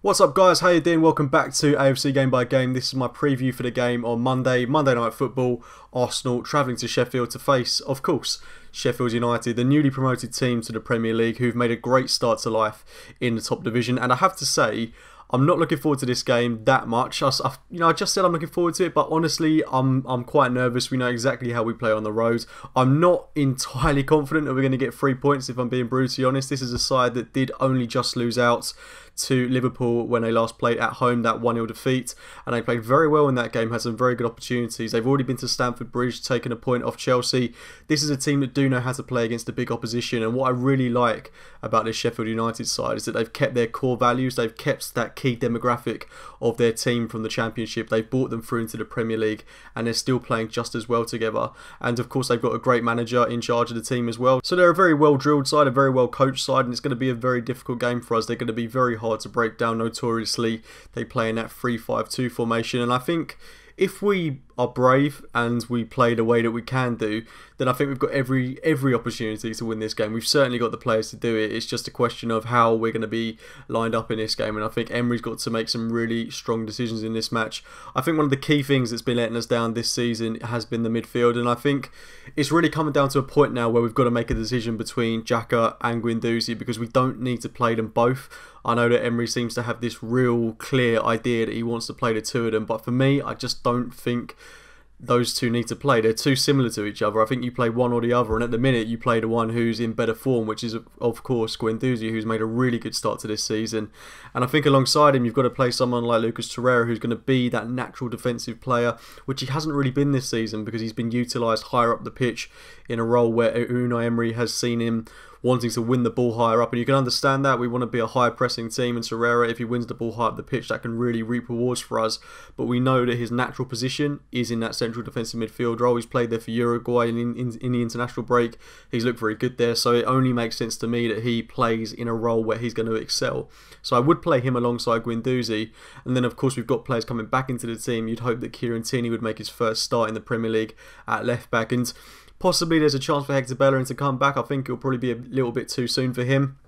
What's up guys, how you doing? Welcome back to AFC Game by Game. This is my preview for the game on Monday Night Football. Arsenal travelling to Sheffield to face, of course, Sheffield United, the newly promoted team to the Premier League, who've made a great start to life in the top division. And I have to say, I'm not looking forward to this game that much. I just said I'm looking forward to it, but honestly, I'm quite nervous. We know exactly how we play on the road. I'm not entirely confident that we're going to get 3 points, if I'm being brutally honest. This is a side that did only just lose out to Liverpool when they last played at home, that 1-0 defeat, and they played very well in that game, had some very good opportunities. They've already been to Stamford Bridge, taken a point off Chelsea. This is a team that do know how to play against the big opposition, and what I really like about this Sheffield United side is that they've kept their core values, they've kept that key demographic of their team from the Championship, they've brought them through into the Premier League, and they're still playing just as well together. And of course they've got a great manager in charge of the team as well. So they're a very well drilled side, a very well coached side, and it's going to be a very difficult game for us. They're going to be very hard to break down. Notoriously, they play in that 3-5-2 formation, and I think if we are brave and we play the way that we can do, then I think we've got every opportunity to win this game. We've certainly got the players to do it. It's just a question of how we're going to be lined up in this game, and I think Emery's got to make some really strong decisions in this match. I think one of the key things that's been letting us down this season has been the midfield, and I think it's really coming down to a point now where we've got to make a decision between Xhaka and Guendouzi, because we don't need to play them both. I know that Emery seems to have this real clear idea that he wants to play the two of them, but for me, I just don't think those two need to play. They're too similar to each other. I think you play one or the other, and at the minute you play the one who's in better form, which is of course Guendouzi, who's made a really good start to this season. And I think alongside him you've got to play someone like Lucas Torreira, who's going to be that natural defensive player, which he hasn't really been this season because he's been utilised higher up the pitch in a role where Unai Emery has seen him wanting to win the ball higher up, and you can understand that. We want to be a high pressing team, and Torreira, if he wins the ball high up the pitch, that can really reap rewards for us. But we know that his natural position is in that central defensive midfield role. He's played there for Uruguay in the international break. He's looked very good there, so it only makes sense to me that he plays in a role where he's going to excel. So I would play him alongside Guendouzi, and then of course we've got players coming back into the team. You'd hope that Kieran Tierney would make his first start in the Premier League at left back, and possibly there's a chance for Hector Bellerin to come back. I think it'll probably be a little bit too soon for him.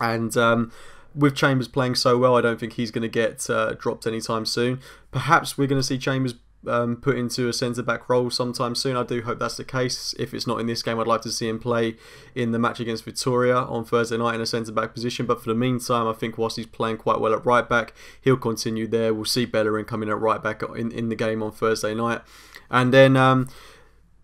And with Chambers playing so well, I don't think he's going to get dropped anytime soon. Perhaps we're going to see Chambers put into a centre-back role sometime soon. I do hope that's the case. If it's not in this game, I'd like to see him play in the match against Victoria on Thursday night in a centre-back position. But for the meantime, I think whilst he's playing quite well at right-back, he'll continue there. We'll see Bellerin coming at right-back in the game on Thursday night. And then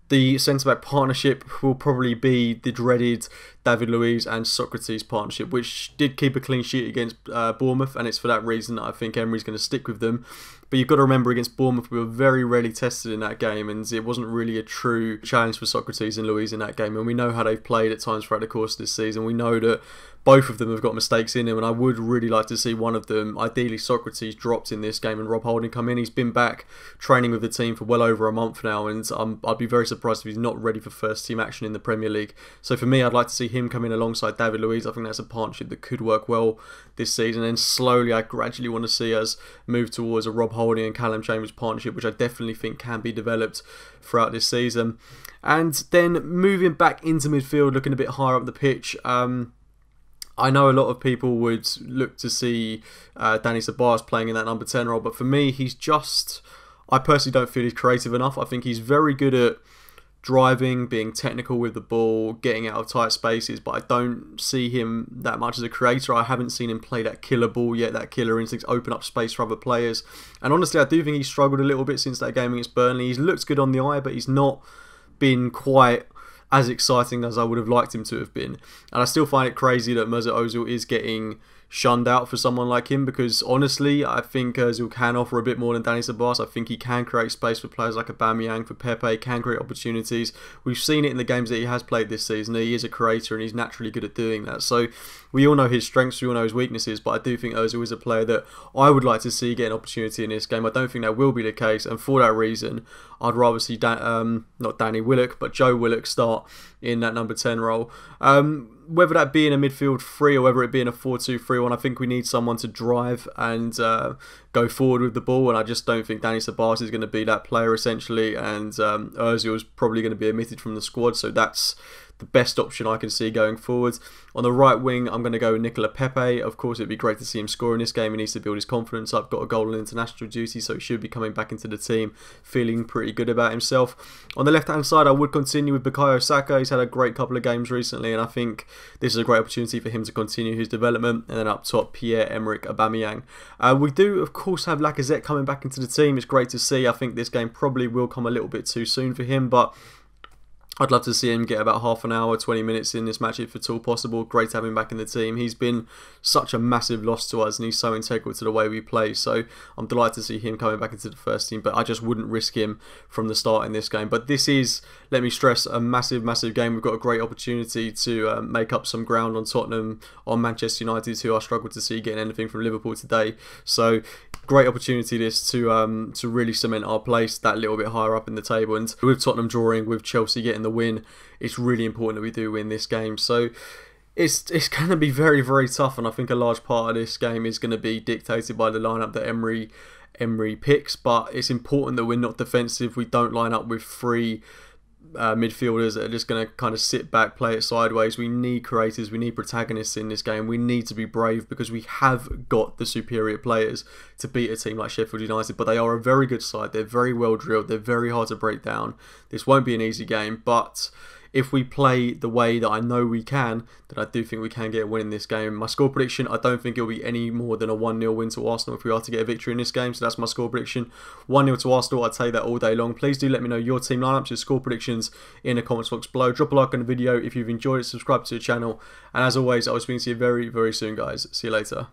the centre-back partnership will probably be the dreaded David Luiz and Socrates partnership, which did keep a clean sheet against Bournemouth, and it's for that reason that I think Emery's going to stick with them. But you've got to remember, against Bournemouth, we were very rarely tested in that game, and it wasn't really a true challenge for Socrates and Luiz in that game. And we know how they've played at times throughout the course of this season. We know that both of them have got mistakes in them, and I would really like to see one of them, ideally Socrates, dropped in this game and Rob Holding come in. He's been back training with the team for well over a month now, and I'd be very surprised if he's not ready for first team action in the Premier League. So for me, I'd like to see him come in alongside David Luiz. I think that's a partnership that could work well this season, and slowly I gradually want to see us move towards a Rob Holding and Callum Chambers partnership, which I definitely think can be developed throughout this season. And then moving back into midfield, looking a bit higher up the pitch, I know a lot of people would look to see Danny Ceballos playing in that number 10 role, but for me, I personally don't feel he's creative enough. I think he's very good at driving, being technical with the ball, getting out of tight spaces, but I don't see him that much as a creator. I haven't seen him play that killer ball yet, that killer instinct, open up space for other players. And honestly, I do think he's struggled a little bit since that game against Burnley. He's looked good on the eye, but he's not been quite as exciting as I would have liked him to have been. And I still find it crazy that Mesut Ozil is getting shunned out for someone like him, because honestly I think Ozil can offer a bit more than Danny Ceballos. I think he can create space for players like Aubameyang, for Pepe, can create opportunities. We've seen it in the games that he has played this season. He is a creator and he's naturally good at doing that. So we all know his strengths, we all know his weaknesses, but I do think Ozil is a player that I would like to see get an opportunity in this game. I don't think that will be the case, and for that reason I'd rather see not Danny Willock, but Joe Willock start in that number 10 role. Whether that be in a midfield three or whether it be in a 4-2-3-1, I think we need someone to drive and go forward with the ball, and I just don't think Danny Ceballos is going to be that player essentially, and Ozil is probably going to be omitted from the squad, so that's the best option I can see going forward. On the right wing, I'm going to go with Nicola Pepe. Of course, it'd be great to see him score in this game. He needs to build his confidence up. Got a goal on international duty, so he should be coming back into the team feeling pretty good about himself. On the left-hand side, I would continue with Bukayo Saka. He's had a great couple of games recently, and I think this is a great opportunity for him to continue his development. And then up top, Pierre-Emerick Aubameyang. We do, of course, have Lacazette coming back into the team. It's great to see. I think this game probably will come a little bit too soon for him, but I'd love to see him get about half an hour, 20 minutes in this match if at all possible. Great to have him back in the team. He's been such a massive loss to us and he's so integral to the way we play. So I'm delighted to see him coming back into the first team, but I just wouldn't risk him from the start in this game. But this is, let me stress, a massive, massive game. We've got a great opportunity to make up some ground on Tottenham, on Manchester United, who I struggled to see getting anything from Liverpool today. So great opportunity this to really cement our place that little bit higher up in the table. And with Tottenham drawing, with Chelsea getting the win, it's really important that we do win this game. So it's going to be very, very tough, and I think a large part of this game is going to be dictated by the lineup that Emery picks. But it's important that we're not defensive. We don't line up with three midfielders that are just going to kind of sit back, play it sideways. We need creators, we need protagonists in this game. We need to be brave because we have got the superior players to beat a team like Sheffield United, but they are a very good side. They're very well drilled, they're very hard to break down. This won't be an easy game, but if we play the way that I know we can, then I do think we can get a win in this game. My score prediction, I don't think it'll be any more than a 1-0 win to Arsenal if we are to get a victory in this game. So that's my score prediction. 1-0 to Arsenal, I'd take that all day long. Please do let me know your team lineups, your score predictions in the comments box below. Drop a like on the video if you've enjoyed it, subscribe to the channel. And as always, I will speak to you very, very soon, guys. See you later.